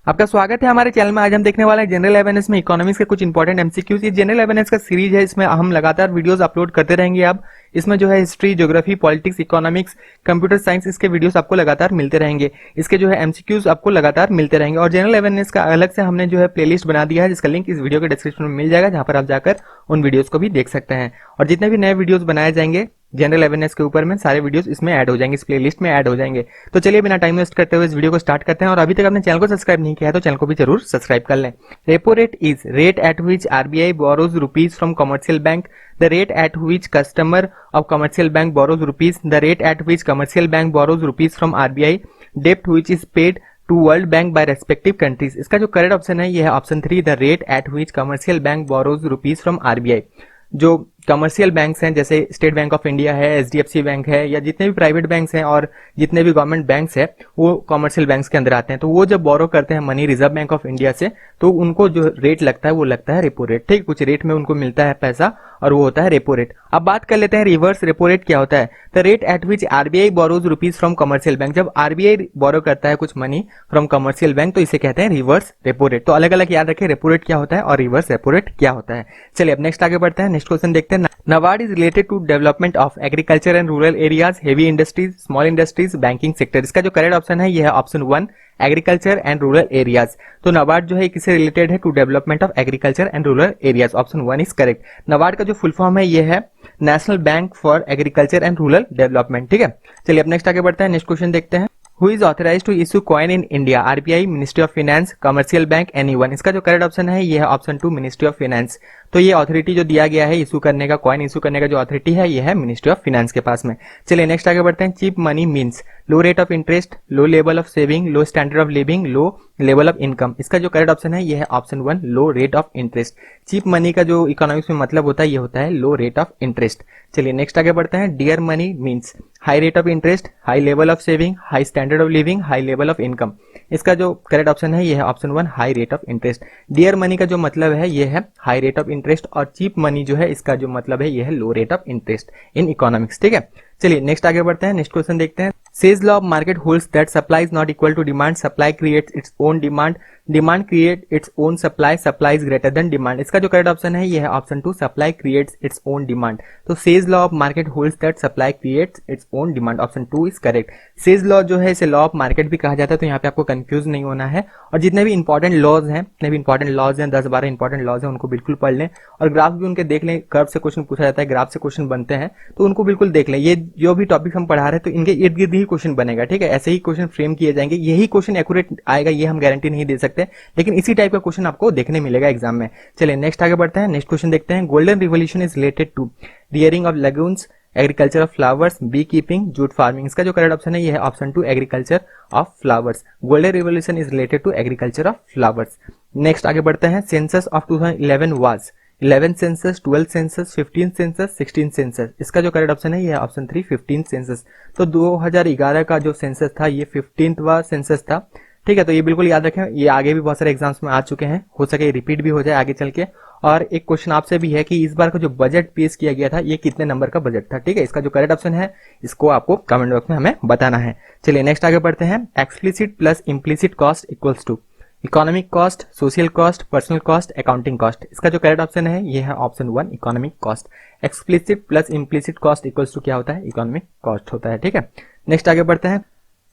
आपका स्वागत है हमारे चैनल में। आज हम देखने वाले हैं जनरल अवेयरनेस में इकोनॉमिक्स के कुछ इंपॉर्टेंट एमसीक्यूज। ये जनरल अवेयरनेस का सीरीज है, इसमें हम लगातार वीडियोस अपलोड करते रहेंगे। अब इसमें जो है history, geography, politics, economics, computer science, इसके वीडियोस आपको लगातार मिलते रहेंगे। इसके जो है एमसीक्यूज आपको लगातार मिलते रहेंगे। और जनरल अवेयरनेस का अलग से हमने जो है प्लेलिस्ट बना दिया है, जिसका लिंक इस वीडियो के डिस्क्रिप्शन में मिल जाएगा, जहां पर आप जाकर उन वीडियोस को भी देख सकते हैं। और जितने भी नए वीडियोस बनाए जाएंगे जनरल अवेयरनेस के ऊपर में, सारे वीडियोस इसमें ऐड हो जाएंगे, इस प्लेलिस्ट में ऐड हो जाएंगे। तो चलिए बिना टाइम वेस्ट करते हुए इस वीडियो को स्टार्ट करते हैं। और अभी तक आपने चैनल को सब्सक्राइब नहीं किया है तो चैनल को भी जरूर सब्सक्राइब कर लें। Repo rate is rate at which RBI borrows rupees from commercial bank, the rate at which customer of commercial bank borrows rupees, the rate at which commercial bank borrows rupees from RBI, डेप्ट which is paid to World Bank by respective countries. इसका जो correct option है ये है option 3, the rate at which commercial bank borrows rupees from RBI. जो commercial banks हैं जैसे state bank of India है, एचडीएफसी बैंक है, या जितने भी प्राइवेट बैंक्स हैं और जितने भी गवर्नमेंट बैंक्स हैं वो कमर्शियल बैंक्स के अंदर आते हैं। तो वो जब बोरो करते हैं money reserve bank of India से, तो उनको जो रेट लगता है वो लगता है रेपो रेट। ठीक, कुछ रेट में उनको मिलता है पैसा और वो होता है रेपो रेट। अब बात कर लेते हैं रिवर्स रेपो रेट क्या होता है। The rate eight which RBI borrows rupees from commercial bank, जब आरबीआई बोरो करता है कुछ मनी फ्रॉम कमर्शियल बैंक तो इसे कहते हैं रिवर्स रेपो रेट। तो अलग अलग याद रखें, रेपो रेट क्या होता है और रिवर्स रेपो रेट क्या होता है। चलिए अब नेक्स्ट आगे बढ़ते हैं, नेक्स्ट क्वेश्चन देखते हैं। NABARD is related to development of agriculture and rural areas, heavy industries, small industries, banking sector. इसका जो करेक्ट ऑप्शन है यह है option 1, agriculture and rural areas. तो नाबार्ड जो है किससे रिलेटेड है, to development of agriculture and rural areas. Option 1 is correct. NABARD का जो फुल फॉर्म है यह है National Bank for Agriculture and Rural Development. ठीक है, चलिए अब नेक्स्ट आगे बढ़ते हैं, नेक्स्ट क्वेश्चन देखते हैं। Who is authorized to issue coin in India? RBI, Ministry of Finance, Commercial Bank, anyone? इसका जो करेक्ट ऑप्शन है ये है ऑप्शन 2, मिनिस्ट्री ऑफ फाइनेंस। तो ये अथॉरिटी जो दिया गया है इशू करने का, कॉइन इशू करने का जो अथॉरिटी है ये है मिनिस्ट्री ऑफ फाइनेंस के पास में। चलिए नेक्स्ट आगे बढ़ते हैं। Cheap money means low rate of interest, low level of saving, low standard of living, low level of income. इसका जो करेक्ट ऑप्शन है ये है option 1, low rate of interest. Cheap money का जो इकोनॉमिक्स में मतलब होता है ये होता है लो रेट ऑफ इंटरेस्ट। चलिए नेक्स्ट आगे बढ़ते हैं। Dear money means high rate of interest, high level of saving, high standard of living, high level of income. इसका जो करेक्ट ऑप्शन है ये है option 1, high rate of interest. Dear money का जो मतलब है ये है हाई रेट ऑफ इंटरेस्ट, और चीप मनी जो है इसका जो मतलब है ये है low rate of interest in economics. ठीक है, चलिए नेक्स्ट आगे बढ़ते हैं, नेक्स्ट क्वेश्चन देखते हैं। Says law of market holds that supply is not equal to demand, supply creates its own demand, demand creates its own supply, supply is greater than demand। इसका जो करेक्ट ऑप्शन है ये है option 2, supply creates its own demand। तो says law of market holds that supply creates its own demand, option 2 is correct. says law जो है इसे law of market भी कहा जाता है, तो यहाँ पे आपको कंफ्यूज नहीं होना है। और जितने भी इंपॉर्टेंट लॉज हैं, जितने भी इंपॉर्टेंट लॉज हैं, 10-12 इंपॉर्टेंट लॉज हैं, उनको बिल्कुल पढ़ लें। और ग्राफ भी उनके देख लें, कर्व से क्वेश्चन पूछा जाता है, ग्राफ से क्वेश्चन बनते हैं, तो उनको बिल्कुल देख लें। ये जो भी टॉपिक हम पढ़ा रहे हैं तो इनके इर्द गिर्द ही क्वेश्चन बनेगा। ठीक है, ऐसे ही क्वेश्चन फ्रेम किए जाएंगे, यही क्वेश्चन एक्यूरेट आएगा ये हम गारंटी नहीं दे सकते, लेकिन इसी टाइप का क्वेश्चन आपको देखने मिलेगा एग्जाम में। चलिए नेक्स्ट आगे बढ़ते हैं, नेक्स्ट क्वेश्चन देखते हैं। Golden revolution is related to rearing of lagoons, agriculture of flowers, bee keeping, jute farming. इसका जो करेक्ट ऑप्शन है ये है option 2, agriculture of flowers. Golden revolution is related to agriculture of flowers. Next आगे बढ़ते हैं। Census of 2011 was 11 census, 12 census, 15 census, 16 census. इसका जो करेक्ट ऑप्शन है ये है ऑप्शन 3, 15 सेंसस। तो 2011 का जो सेंसस था ये 15वां सेंसस था। ठीक है, तो ये बिल्कुल याद रखें, ये आगे भी बहुत सारे एग्जाम्स में आ चुके हैं, हो सके रिपीट भी हो जाए आगे चल के। और एक क्वेश्चन आपसे भी है कि इस बार का जो बजट पेश किया गया था ये कितने नंबर का बजट था। ठीक है, इसका जो करेक्ट ऑप्शन है इसको आपको कमेंट बॉक्स में हमें बताना है। चलिए नेक्स्ट आगे बढ़ते हैं। Explicit plus implicit cost equals to economic cost, social cost, personal cost, accounting cost. इसका जो करेक्ट ऑप्शन है ये है option 1, economic cost. Explicit plus implicit cost equals to क्या होता है, इकोनॉमिक कॉस्ट होता है। ठीक है, नेक्स्ट आगे बढ़ते हैं।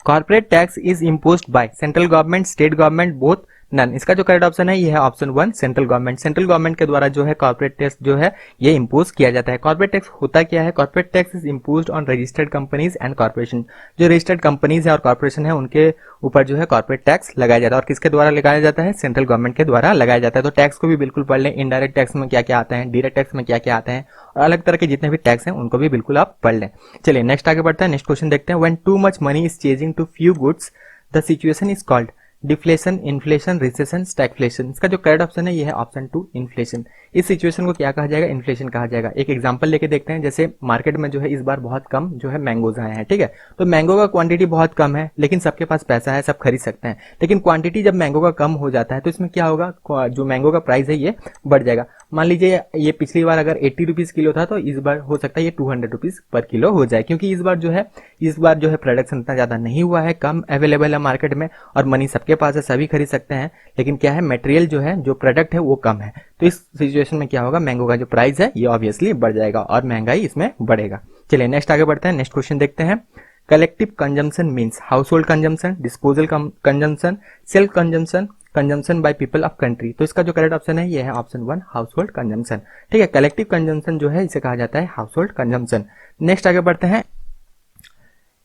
Corporate tax is imposed by central government, state government, both, none. इसका जो करेक्ट ऑप्शन है ये है option 1, central government. Central government के द्वारा जो है कॉर्पोरेट टैक्स जो है ये इम्पोज किया जाता है। कॉर्पोरेट टैक्स होता क्या है, corporate tax is imposed on registered companies and corporation. जो रजिस्टर्ड कंपनीज है और कॉर्पोरेशन है उनके ऊपर जो है कॉर्पोरेट टैक्स लगाया जाता है। और किसके द्वारा लगाया जाता है, सेंट्रल गवर्नमेंट के द्वारा लगाया जाता है। तो टैक्स को भी बिल्कुल पढ़ लें, इनडायरेक्ट टैक्स में क्या क्या आते हैं, डायरेक्ट टैक्स में क्या क्या आते हैं, और अलग तरह के जितने भी टैक्स हैं उनको भी बिल्कुल आप पढ़ लें। चलिए नेक्स्ट आगे बढ़ते हैं, नेक्स्ट क्वेश्चन देखते हैं। When too much money is chasing too few goods the situation is called deflation, inflation, recession, stagflation. इसका जो करेक्ट ऑप्शन है ये है ऑप्शन 2, इन्फ्लेशन। इस सिचुएशन को क्या कहा जाएगा, इन्फ्लेशन कहा जाएगा। एक एग्जांपल लेके देखते हैं, जैसे मार्केट में जो है इस बार बहुत कम जो है मैंगोज आए हैं। ठीक है, तो मैंगो का क्वांटिटी बहुत कम है, लेकिन सबके पास पैसा है, सब खरीद सकते हैं। लेकिन क्वांटिटी जब मैंगो का कम हो जाता है तो इसमें क्या होगा, जो मैंगो का प्राइस है ये बढ़ जाएगा। मान लीजिए ये पिछली बार अगर 80 रुपीज किलो था तो इस बार हो सकता है ये 200 रुपीज पर किलो हो जाए, क्योंकि इस बार जो है प्रोडक्शन इतना ज्यादा नहीं हुआ है, कम अवेलेबल है मार्केट में और मनी सबके पास है, सभी खरीद सकते हैं, लेकिन क्या है मटेरियल जो प्रोडक्ट है वो कम है। तो इस सिचुएशन में क्या होगा, मैंगो का जो प्राइस है ये ऑब्वियसली बढ़ जाएगा और महंगाई इसमें बढ़ेगा। चलिए नेक्स्ट आगे बढ़ते हैं, नेक्स्ट क्वेश्चन देखते हैं। Collective consumption means house hold consumption, disposal consumption, self consumption, consumption by people of country. तो इसका जो करेक्ट ऑप्शन है ये है ऑप्शन 1 हाउस होल्ड कंजम्पशन। ठीक है, कलेक्टिव कंजम्पशन जो है इसे कहा जाता है हाउस होल्ड कंजम्पशन। नेक्स्ट आगे बढ़ते हैं।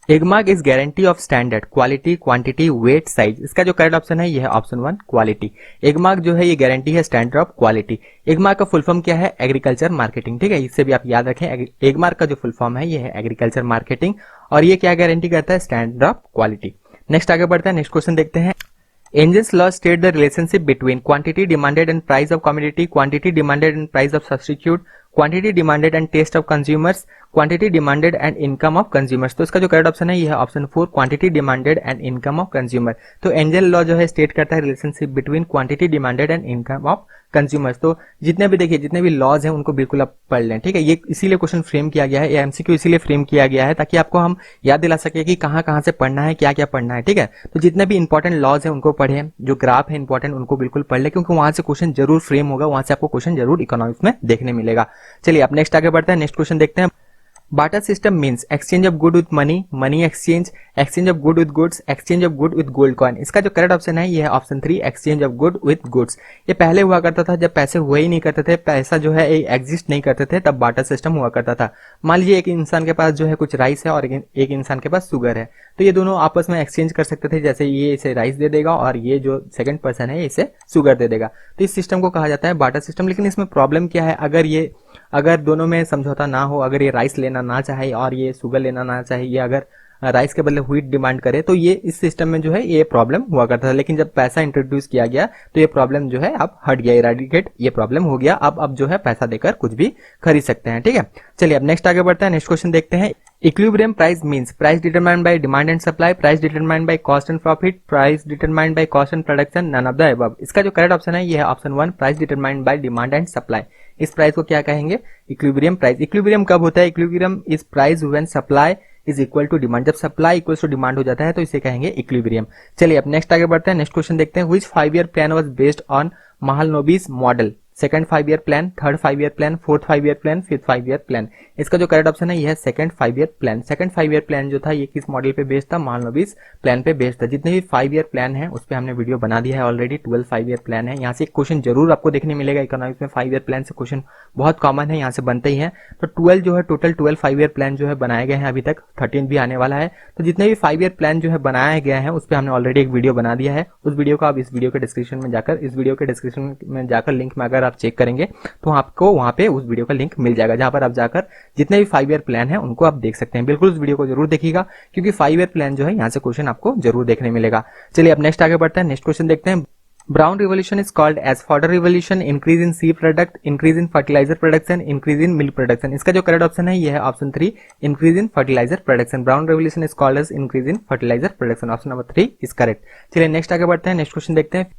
Agmark is guarantee of standard quality quantity weight size. इसका जो करेक्ट ऑप्शन है ये है ऑप्शन 1 क्वालिटी। एगमार्क जो है ये गारंटी है स्टैंडर्ड ऑफ क्वालिटी। एगमार्क का फुल फॉर्म क्या है, एग्रीकल्चर मार्केटिंग। ठीक है, इससे भी आप याद रखें, एगमार्क का जो फुल फॉर्म है ये है एग्रीकल्चर मार्केटिंग और ये क्या गारंटी करता है, स्टैंडर्ड ऑफ क्वालिटी। नेक्स्ट आगे बढ़ते हैं, नेक्स्ट क्वेश्चन देखते हैं। Engel's law state the relationship between quantity demanded and price of commodity, quantity demanded and price of substitute, quantity demanded and taste of consumers, quantity demanded and income of consumers. तो इसका जो correct option है ये है option 4 quantity demanded and income of consumer. तो Engel law जो है state करता है relationship between quantity demanded and income of consumers. तो जितने भी देखिए जितने भी लॉज हैं उनको बिल्कुल आप पढ़ लें। ठीक है, ये इसीलिए क्वेश्चन फ्रेम किया गया है, ये एमसीक्यू इसीलिए फ्रेम किया गया है ताकि आपको हम याद दिला सके कि कहाँ कहाँ से पढ़ना है, क्या क्या पढ़ना है। ठीक है, तो जितने भी इंपॉर्टेंट लॉज हैं उनको पढ़ें, जो ग्राफ है इंपॉर्टेंट उनको बिल्कुल पढ़ ले, क्योंकि वहां से क्वेश्चन जरूर फ्रेम होगा, वहां से आपको क्वेश्चन जरूर इकोनॉमिक्स में देखने मिलेगा। चलिए अब नेक्स्ट आगे बढ़ते हैं, नेक्स्ट क्वेश्चन देखते हैं। Barter system means exchange of good with money, money exchange, exchange of good with goods, exchange of good with gold coin. इसका जो करेक्ट ऑप्शन है ये है option 3 exchange of good with goods. ये पहले हुआ करता था जब पैसे हुए ही नहीं करते थे, पैसा जो है एग्जिस्ट नहीं करते थे, तब बार्टर सिस्टम हुआ करता था। मान लीजिए एक इंसान के पास जो है कुछ राइस है और एक इंसान के पास शुगर है, तो ये दोनों आपस में एक्सचेंज कर सकते थे, जैसे ये इसे राइस दे देगा और ये जो सेकंड पर्सन है इसे शुगर दे देगा। तो इस सिस्टम को कहा जाता है बार्टर सिस्टम। लेकिन इसमें प्रॉब्लम क्या है, अगर दोनों में समझौता ना हो, अगर ये राइस लेना ना चाहे और ये शुगर लेना ना चाहे, ये अगर राइस के बदले व्हीट डिमांड करे, तो ये इस सिस्टम में जो है ये प्रॉब्लम हुआ करता था। लेकिन जब पैसा इंट्रोड्यूस किया गया तो ये प्रॉब्लम जो है अब हट गया, इरेडिकेट ये प्रॉब्लम हो गया। अब जो है पैसा देकर कुछ भी खरीद सकते हैं। ठीक है, चलिए अब नेक्स्ट आगे बढ़ते हैं, नेक्स्ट क्वेश्चन देखते हैं। Equilibrium price means price determined by demand and supply, price determined by cost and profit, price determined by cost and production, none of the above. इसका जो करेक्ट ऑप्शन है ये है option 1 price determined by demand and supply. इस price को क्या कहेंगे, equilibrium price. Equilibrium कब होता है, equilibrium is price when supply is equal to demand. जब सप्लाई इक्वल टू डिमांड हो जाता है तो इसे कहेंगे इक्विलिब्रियम। चलिए अब नेक्स्ट आगे बढ़ते हैं, नेक्स्ट क्वेश्चन देखते हैं। Which 5 year plan was based on Mahalanobis model, second 5 year plan, third 5 year plan, fourth 5 year plan, fifth 5 year plan. इसका जो करेक्ट ऑप्शन है यह है second 5 year plan. Second 5 year plan जो था ये किस मॉडल पे बेस्ड था, महालनोबिस प्लान पे बेस्ड था। जितने भी 5 ईयर प्लान है उस पे हमने वीडियो बना दिया है ऑलरेडी। 12 5 ईयर प्लान है, यहाँ से एक क्वेश्चन जरूर आपको देखने मिलेगा इकोनॉमिक्स में। 5 ईयर प्लान से क्वेश्चन बहुत कॉमन है, यहाँ से बनते ही है। तो 12 जो है टोटल 12 5 ईयर प्लान जो है बनाए गए हैं, अभी तक 13 भी आने वाला है। तो जितने भी 5 ईयर प्लान जो है बनाए गए हैं उस पर हमने ऑलरेडी एक वीडियो बना दिया है। उस वीडियो को आप इस वीडियो के डिस्क्रिप्शन में जाकर लिंक में अगर आप चेक करेंगे तो आपको वहां पे उस वीडियो का लिंक मिल जाएगा, जहां पर आप जाकर जितने भी 5 ईयर प्लान है उनको आप देख सकते हैं। बिल्कुल उस वीडियो को जरूर देखिएगा, क्योंकि 5 ईयर प्लान जो है यहाँ से क्वेश्चन आपको जरूर देखने मिलेगा। चलिए अब नेक्स्ट आगे बढ़ते हैं, नेक्स्ट क्वेश्चन देखते हैं। Brown revolution is called as fodder revolution, increase in sea product, increase in fertiliser production, increase in milk production. इसका जो करेक्ट ऑप्शन है ये है option 3 increase in fertiliser production. Brown revolution is called as increase in fertiliser production. Option number 3 is correct. चलिए next आगे बढ़ते हैं, next question देखते हैं।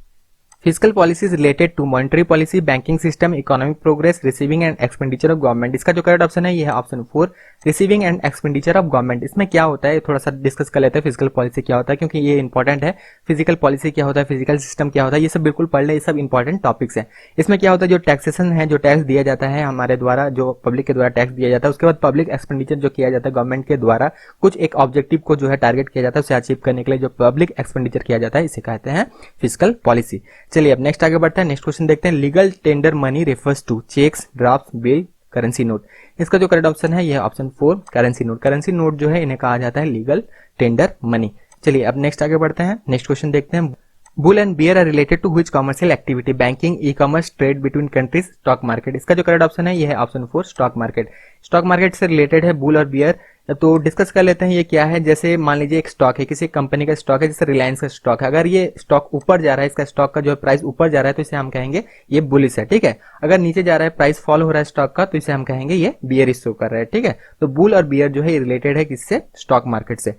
Physical policies related to monetary policy, banking system, economic progress, receiving end expenditure of government. इसका जो correct option है ये है option 4 receiving end expenditure of government. इसमें क्या होता है थोड़ा सा डिस्कस कर लेते हैं, फिजिकल पॉलिसी क्या होता है, क्योंकि ये इंपॉर्टेंट है। फिजिकल पॉलिसी क्या होता है, फिजिकल सिस्टम क्या होता है, ये सब बिल्कुल पढ़ ले, ये सब इंपॉर्टेंट टॉपिक्स है। इसमें क्या होता है, जो टैक्सेशन है, जो टैक्स दिया जाता है हमारे द्वारा, जो पब्लिक के द्वारा टैक्स दिया जाता है, उसके बाद पब्लिक एक्सपेंडिचर जो किया जाता है गवर्नमेंट के द्वारा, कुछ एक ऑब्जेक्टिव को जो है टारगेट किया जाता है, उसे अचीव करने के लिए जो पब्लिक एक्सपेंडिचर किया जाता है इसे कहते हैं फिजिकल पॉलिसी। चलिए अब नेक्स्ट आगे बढ़ते हैं, नेक्स्ट क्वेश्चन देखते हैं। Legal tender money refers to cheques, draft, bill, currency note. इसका जो करेक्ट ऑप्शन है यह option 4 currency note. Currency note जो है इन्हें कहा जाता है लीगल टेंडर मनी। चलिए अब नेक्स्ट आगे बढ़ते हैं, नेक्स्ट क्वेश्चन देखते हैं। Bull and bear are related to which commercial activity, banking, e commerce, trade between countries, stock market. इसका जो करेक्ट ऑप्शन है यह है option 4 stock market. Stock market से रिलेटेड है बुल और बियर। तो डिस्कस कर लेते हैं ये क्या है। जैसे मान लीजिए एक स्टॉक है, किसी कंपनी का स्टॉक है, जैसे रिलायंस का स्टॉक है। अगर ये स्टॉक ऊपर जा रहा है, इसका स्टॉक का जो प्राइस ऊपर जा रहा है तो इसे हम कहेंगे ये बुलिश है। ठीक है, अगर नीचे जा रहा है, प्राइस फॉल हो रहा है स्टॉक का, तो इसे हम कहेंगे ये बियरिश शो कर रहा है। ठीक है, तो बुल और बियर जो है रिलेटेड है किससे, स्टॉक मार्केट से।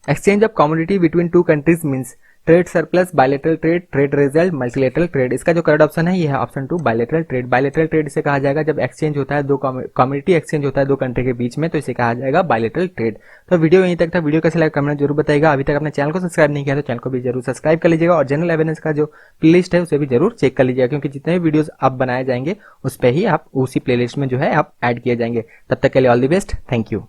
Exchange of commodity between two countries means trade surplus, bilateral trade, trade result, multilateral trade. इसका जो करेक्ट ऑप्शन है ये है option 2 bilateral trade. Bilateral trade इसे कहा जाएगा जब एक्सचेंज होता है, दो कम्युनिटी एक्सचेंज होता है दो कंट्री के बीच में, तो इसे कहा जाएगा बायलेटरल ट्रेड। तो वीडियो यहीं तक था। वीडियो कैसे लगा कमेंट जरूर बताइएगा। अभी तक अपने चैनल को सब्सक्राइब नहीं किया तो चैनल को भी जरूर सब्सक्राइब कर लीजिएगा और जनरल अवेयरनेस का जो प्लेलिस्ट है उसे भी जरूर चेक कर लीजिएगा, क्योंकि जितने भी वीडियोस आप बनाए जाएंगे उस पर ही आप उसी प्लेलिस्ट में जो है आप ऐड किए जाएंगे। तब तक के लिए all the best, thank you.